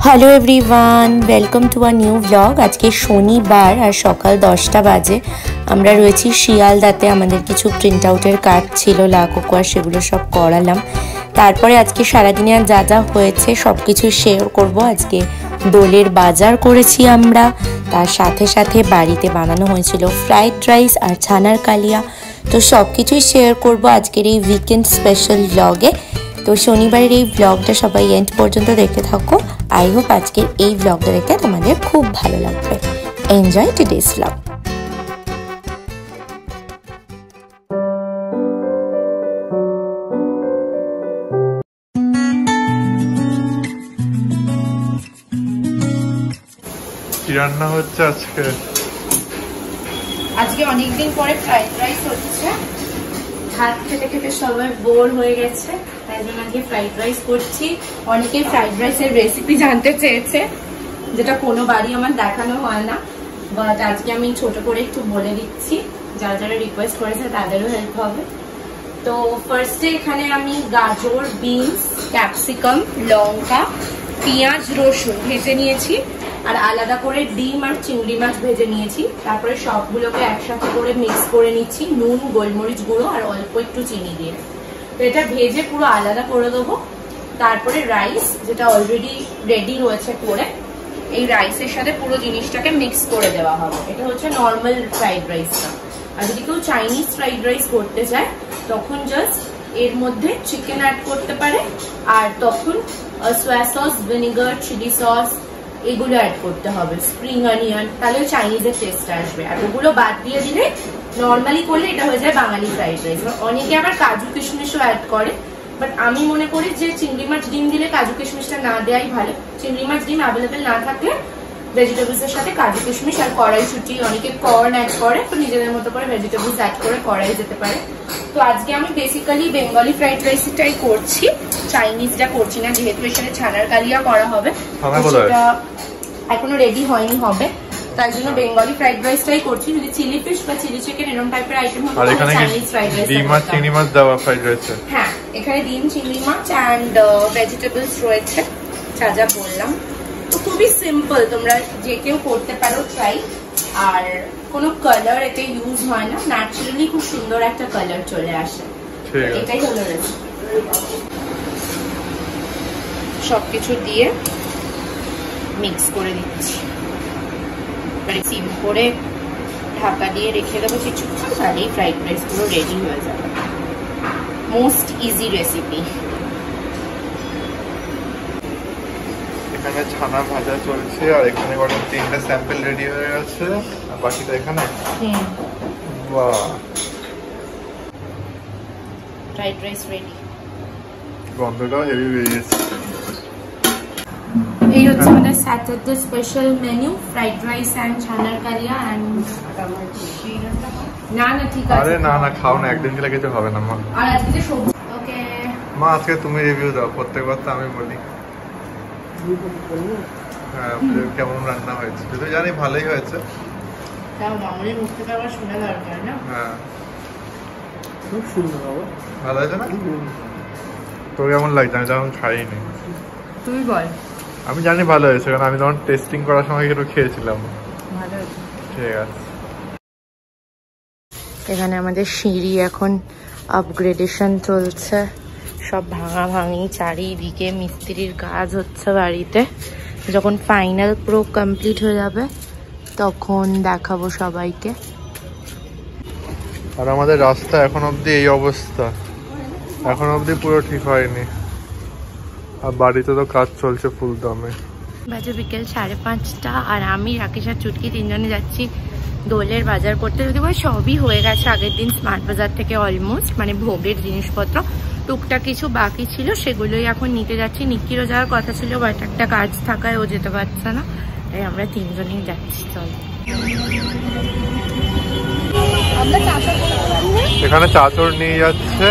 Hello everyone welcome to our new vlog. आज के शनिवार और सकाल 10टा बाजे আমরা রয়েছি শিয়ালদাতে। আমাদের কিছু প্রিন্ট আউটের কাজ ছিল লাকোকোয়া, সেগুলো সব করালাম। তারপরে আজকে সারাদিনে আর যা যা হয়েছে সব কিছু শেয়ার করব। আজকে দোলের বাজার করেছি আমরা, তার সাথে সাথে বাড়িতে বানানো হয়েছিল ফ্রাইড রাইস আর ছানার কালিয়া। তো সব কিছুই শেয়ার করব আজকের এই উইকেন্ড স্পেশাল ব্লগে। তো শনিবারের এই ব্লগটা সবাই এন্ড পর্যন্ত দেখতে থাকো। আই হোপ আজকের এই ব্লগটা দেখতে তোমাদের খুব ভালো লাগবে। Enjoy today's blog. কি রান্না হচ্ছে আজকে? আজকে অনেকদিন পরে ফ্রাইড রাইস হচ্ছে। ভাত খেতে খেতে সবাই বোর হয়ে গেছে, তাই জন্য আজকে ফ্রাইড রাইস করছি। অনেকেই ফ্রাইড রাইসের রেসিপি জানতে চেয়েছে, যেটা কোনো বাড়ি আমার দেখানো হয় না, বাট আজকে আমি ছোট করে একটু বলে দিচ্ছি। যারা যারা রিকোয়েস্ট করেছে তাদেরও হেল্প হবে। তো ফার্স্টে এখানে আমি গাজর, বিনস, ক্যাপসিকাম, লঙ্কা, পেঁয়াজ, রসুন ভেজে নিয়েছি, আর আলাদা করে ডিম আর চিংড়ি মাছ ভেজে নিয়েছি। তারপরে সবগুলোকে একসাথে করে মিক্স করে নিচ্ছি নুন, গোলমরিচ গুঁড়ো আর অল্প একটু চিনি দিয়ে। তো এটা ভেজে পুরো আলাদা করে দেবো। তারপরে রাইস, যেটা অলরেডি রেডি রয়েছে করে, এই রাইসের সাথে পুরো জিনিসটাকে মিক্স করে দেওয়া হবে। এটা হচ্ছে নর্মাল ফ্রাইড রাইসটা। আর যদি কেউ চাইনিজ ফ্রাইড রাইস করতে চায় তখন জাস্ট এর মধ্যে চিকেন অ্যাড করতে পারে, আর তখন soya sauce, vinegar, chilli sauce এগুলো অ্যাড করতে হবে, স্প্রিং অনিয়ন, তাহলে চাইনিজের টেস্ট আসবে। আর ওগুলো বাদ দিয়ে দিলে নর্মালি করলে এটা হয়ে যায় বাঙালি ফ্রাইড রাইস। অনেকে আবার কাজু কিশমিশও অ্যাড করে, বাট আমি মনে করি যে চিংড়ি মাছ ডিম দিলে কাজু কিশমিশটা না দেওয়াই ভালো। চিংড়ি মাছ ডিম অ্যাভেলেবেল না থাকলে ভেজিটেবলস এর সাথে কাজু কিশমিশ আর কড়াইশুঁটি, অনেকে কর্ন অ্যাড করে, তো নিজেদের মতো করে ভেজিটেবলস অ্যাড করে করাই যেতে পারে। তো আজকে আমি বেসিক্যালি বেঙ্গলি ফ্রাইড রাইসটাই করছি, চাইনিজটা করছি না, যেহেতু এখানে ছানার কালিয়া করা হবে। সেটা এখনো রেডি হয়নি, হবে, তাই জন্য বেঙ্গলি ফ্রাইড রাইসটাই করছি। যদি চিলি ফিশ বা চিলি চিকেন এরকম টাইপের আইটেম হবে তাহলে চাইনিজ ফ্রাইড রাইস। ডিম আর চিংড়ি মাছ দেওয়া ফ্রাইড রাইস। হ্যাঁ, এখানে ডিম, চিংড়ি মাছ এন্ড ভেজিটেবলস রয়েছে, যা যা বললাম। তো খুবই সিম্পল, তোমরা যে কেউ করতে পারো ট্রাই। আর কোনো কালার এতে ইউজ হয় না, ন্যাচারালি খুব সুন্দর একটা কালার চলে আসে। এটাই হলো রেসিপি। সবকিছু দিয়ে মিক্স করে দিচ্ছি, সিম করে ঢাকা দিয়ে রেখে দেবো কিছুক্ষণ, তাহলেই ফ্রাইড রাইস গুলো রেডি হয়ে যাবে। Most easy recipe. এখানে ছানা ভাজা চলছে, আর এখানে বরং 3টা স্যাম্পল রেডি হয়ে গেছে, আর বাকিটা এখানে। বাহ, ফ্রাইড রাইস রেডি। গন্ধটাও হেভি বেরিয়েছে। এই হচ্ছে আমাদের Saturday special menu, fried rice and ছানার কালিয়া এন্ড না ঠিক আছে। আরে না না, খাও না, একদিন খেলে কিছু হবে না মা। আর আজকে যে সবজি। ওকে মা, আজকে তুমি রিভিউ দাও, প্রত্যেকবার তো আমি বলি। হ্যাঁ, কেমন রান্না হয়েছে? যদি জানি ভালোই হয়েছে। তাও মামুনির মুখ থেকে আবার শোনা দরকার না? হ্যাঁ, খুব সুন্দর বাবা, ভালো হয়েছে না? তোর কেমন লাগছে? আমি যখন খাইনি। তুই বল। আমি জানি ভালো হয়েছে, কারণ আমি যখন টেস্টিং করার সময় একটু খেয়েছিলাম। ভালো হয়েছে, ঠিক আছে। এখানে আমাদের সিঁড়ি এখন আপগ্রেডেশন চলছে, সব ভাঙা ভাঙি, চারিদিকে মিস্ত্রির কাজ হচ্ছে বাড়িতে। যখন ফাইনাল পুরো কমপ্লিট হয়ে যাবে তখন দেখাবো সবাইকে। আর আমাদের রাস্তা এখন অবধি এই অবস্থা, এখন অবধি পুরো ঠিক হয়নি, আর বাড়িতে তো কাজ চলছে ফুল দমে। বাজে বিকেল 5:30, আর আমি রাকেশ আর চুটকি তিনজনে যাচ্ছি দোলের বাজার করতে। যদি বল সবই হয়ে গেছে আগের দিন স্মার্ট বাজার থেকে অলমোস্ট, মানে ভোগের জিনিসপত্র টুকটাক কিছু বাকি ছিল, সেগুলোই এখন নিতে যাচ্ছি। নিকিরও যাওয়ার কথা ছিল, বাট একটা কাজ থাকায় ও যেতে পারছে না, তাই আমরা তিনজনেই যাচ্ছি। চল, এখানে চাদর নিয়ে যাচ্ছে,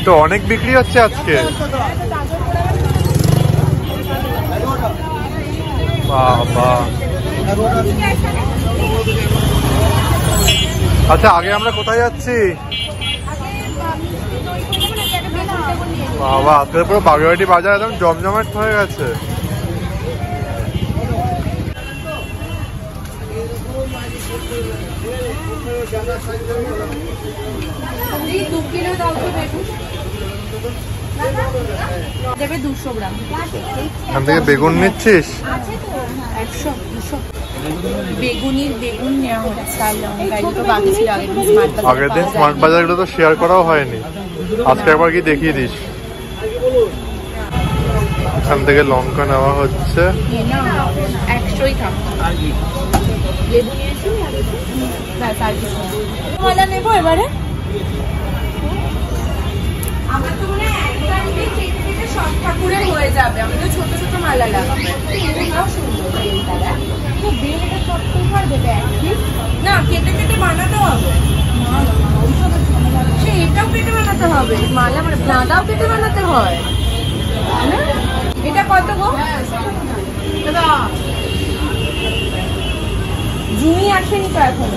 তো অনেক বিক্রি হচ্ছে আজকে। বাবা, আচ্ছা আগে আমরা কোথায় যাচ্ছি? বাবা আজকে পুরো বাগুইআটি বাজার একদম জমজমাট হয়ে গেছে। দেবে 200 গ্রাম। এখান থেকে বেগুন নিচ্ছিস? 100 200 বেগুন নেওয়া হচ্ছে। আর লঙ্কা এগুলো বাকি ছিল আগের দিন স্মার্ট বাজারগুলো তো শেয়ার করাও হয়নি, আজকে একবার কি দেখিয়ে দিস। এখান থেকে লঙ্কা নেওয়া হচ্ছে। 100ই থাক। লেবু নিয়েছি মালা নেবো এবারে। আমার তো মনে হয় একটা সব ঠাকুরের হয়ে যাবে। আমি তো ছোট ছোট মালা লাগাবো। না কেটে কেটে বানাতে হবে, এটাও কেটে বানাতে হবে মালা, মানে গাঁদাও কেটে বানাতে হয়। এটা কত গো? জুনি আসেনি তো এখন।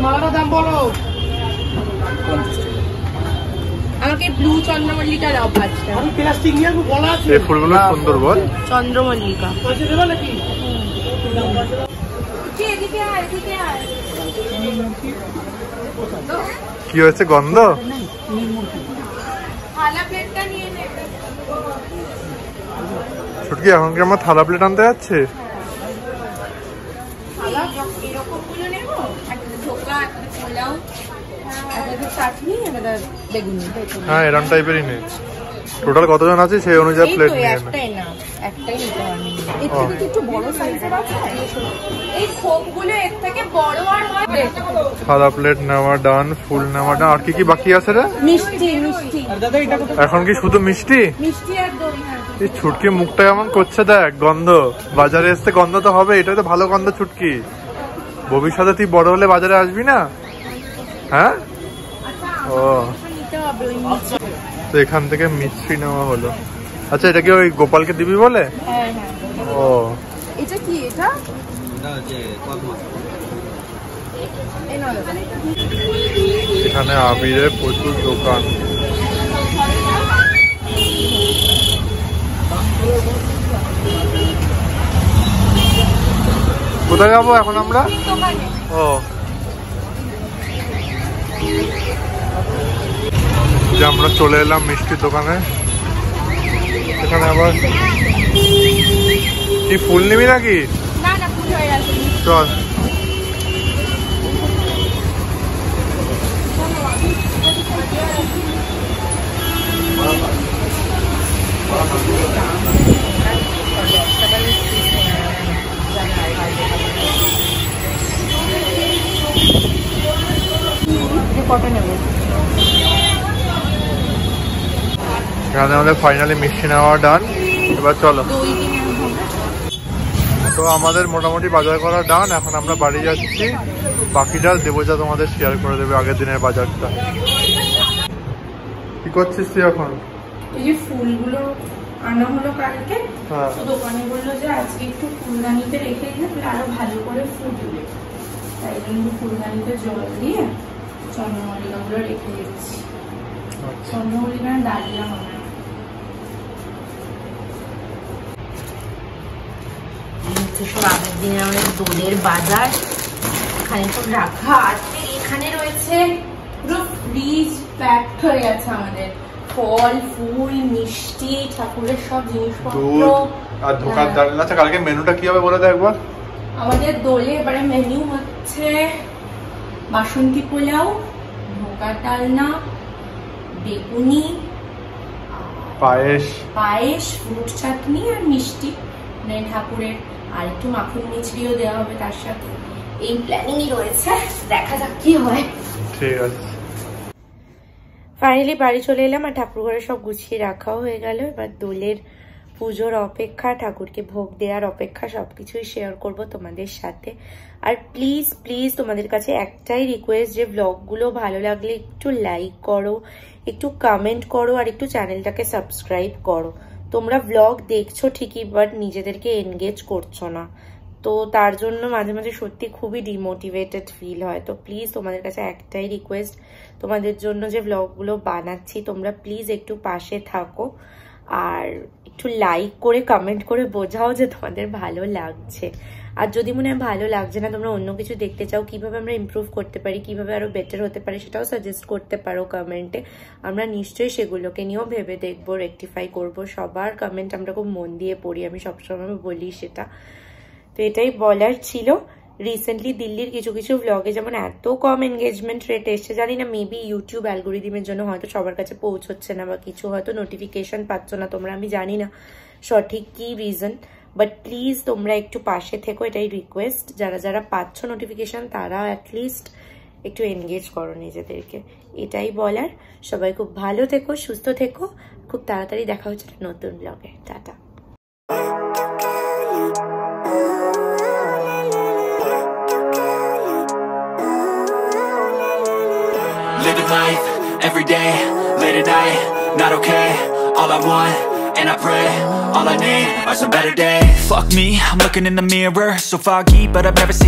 মালাটার দাম বলো। আমাকে ব্লু চন্দ্রমল্লিকা দাও 5টা। আমি প্লাস্টিক নিয়ে বলা আছে। এই ফুলগুলো সুন্দর বল। চন্দ্রমল্লিকা পয়সা দেব নাকি? কি হয়েছে গন্ধ? থালা প্লেটটা নিয়ে নে। ছুটকি এখন কি আমরা থালা প্লেট আনতে যাচ্ছি? থালা এরকম গুলো নেবো, একটা ধোকা, একটা পোলাও, একটা চাটনি, একটা বেগুন। হ্যাঁ এরকম টাইপেরই নে। টোটাল কতজন আছে সেই অনুযায়ী প্লেট নিয়ে নে। একটাই নিতে পারবি। এর থেকে একটু বড় সাইজের আছে। এই খোপগুলো এর থেকে বড় আর হয়। সাদা প্লেট নেওয়া ডান, ফুল নেওয়া ডান। আর কি কি বাকি আছে রে? মিষ্টি। এখন কি শুধু মিষ্টি? মিষ্টি আর দই। এই ছুটকি মুখটা কেমন করছে দেখ, গন্ধ। বাজারে এসে গন্ধ তো হবে, এটা তো ভালো গন্ধ ছুটকি। ভবিষ্যতে তুই বড় হলে বাজারে আসবি না? হ্যাঁ ও তো এখান থেকে মিষ্টি নেওয়া হলো। আচ্ছা এটা কি ওই গোপালকে দিবি বলে? ও এটা কি? এটা এখানে আবিরের প্রচুর দোকান। কোথায় যাবো এখন আমরা? ও যে আমরা চলে এলাম মিষ্টির দোকানে। এখানে আবার কি ফুল নিবি নাকি? চল কটা নেব? এখানে আমাদের ফাইনালি মিষ্টি নেওয়া ডান। এবার চলো। তো আমাদের মোটামুটি বাজার করা ডান। এখন আমরা বাড়ি যাচ্ছি, বাকিটা দেবজা তোমাদের শেয়ার করে দেবে আগের দিনের বাজারটা। কি করছিস তুই এখন? এই যে ফুলগুলো আনা হলো কালকে, দোকানে বললো যে আজকে একটু ফুলদানিতে রেখে দিলে আরো ভালো করে ফুটবে, তাই জন্য ফুলদানিতে জল দিয়ে চন্দ্রমল্লিকা গুলো রেখে দিচ্ছি। চন্দ্রমল্লিকা ডালিয়া হবে। সব আগের দিনে আমাদের দোলের বাজার এখানে সব রাখা আছে। এখানে রয়েছে পুরো ফ্রিজ প্যাক হয়ে গেছে আমাদের, ফল ফুল মিষ্টি ঠাকুরের সব জিনিসপত্র আর ধোকার ডালনা। আচ্ছা কালকে মেনুটা কি হবে বলে দে একবার। আমাদের দোলে এবারে মেনু হচ্ছে বাসন্তী পোলাও, ধোকার ডালনা, বেগুনি, পায়েস, ফ্রুট চাটনি আর মিষ্টি ঠাকুরের, আর একটু মাখন মিছরিও দেওয়া হবে তার সাথে। এই প্ল্যানিংই রয়েছে, দেখা যাক কি হয়। ঠিক আছে। ফাইনালি বাড়ি চলে এলাম আর ঠাকুর ঘরে সব গুছিয়ে রাখাও হয়ে গেল। এবার দোলের পুজোর অপেক্ষা, ঠাকুরকে ভোগ দেওয়ার অপেক্ষা, সবকিছুই শেয়ার করব তোমাদের সাথে। আর প্লিজ প্লিজ তোমাদের কাছে একটাই রিকোয়েস্ট, যে ব্লগগুলো ভালো লাগলে একটু লাইক করো, একটু কমেন্ট করো, আর একটু চ্যানেলটাকে সাবস্ক্রাইব করো। তোমরা ব্লগ দেখছো ঠিকই, বাট নিজেদেরকে এনগেজ করছো না। তো তার জন্য মাঝে মাঝে সত্যি খুবই ডিমোটিভেটেড ফিল হয়। তো প্লিজ তোমাদের কাছে একটাই রিকোয়েস্ট, তোমাদের জন্য যে ব্লগগুলো বানাচ্ছি তোমরা প্লিজ একটু পাশে থাকো, আর একটু লাইক করে কমেন্ট করে বোঝাও যে তোমাদের ভালো লাগছে। আর যদি মনে হয় ভালো লাগছে না, তোমরা অন্য কিছু দেখতে চাও, কিভাবে আমরা ইমপ্রুভ করতে পারি, কিভাবে আরো বেটার হতে পারে, সেটাও সাজেস্ট করতে পারো কমেন্টে। আমরা নিশ্চয়ই সেগুলোকে নিয়েও ভেবে দেখবো, রেকটিফাই করবো। সবার কমেন্ট আমরা খুব মন দিয়ে পড়ি, আমি সবসময় বলি সেটা। তো এটাই বলার ছিল। রিসেন্টলি দিল্লির কিছু কিছু ব্লগে যেমন এত কম এনগেজমেন্ট রেট এসছে, জানি না মেবি ইউটিউব অ্যালগোরিদমের জন্য হয়তো সবার কাছে পৌঁছচ্ছে না, বা কিছু হয়তো নোটিফিকেশন পাচ্ছ না তোমরা, আমি জানি না সঠিক কি রিজন। বাট প্লিজ তোমরা একটু পাশে থেকো, এটাই রিকোয়েস্ট। যারা যারা পাচ্ছ নোটিফিকেশন তারা অ্যাটলিস্ট একটু এনগেজ করো নিজেদেরকে, এটাই বলার। সবাই খুব ভালো থেকো, সুস্থ থেকো, খুব তাড়াতাড়ি দেখা হচ্ছে নতুন ব্লগে। Tata. Living life, every day, late at night, not okay. All I want, and I pray, all I need are some better days. Fuck me, I'm looking in the mirror, so foggy, but I've never seen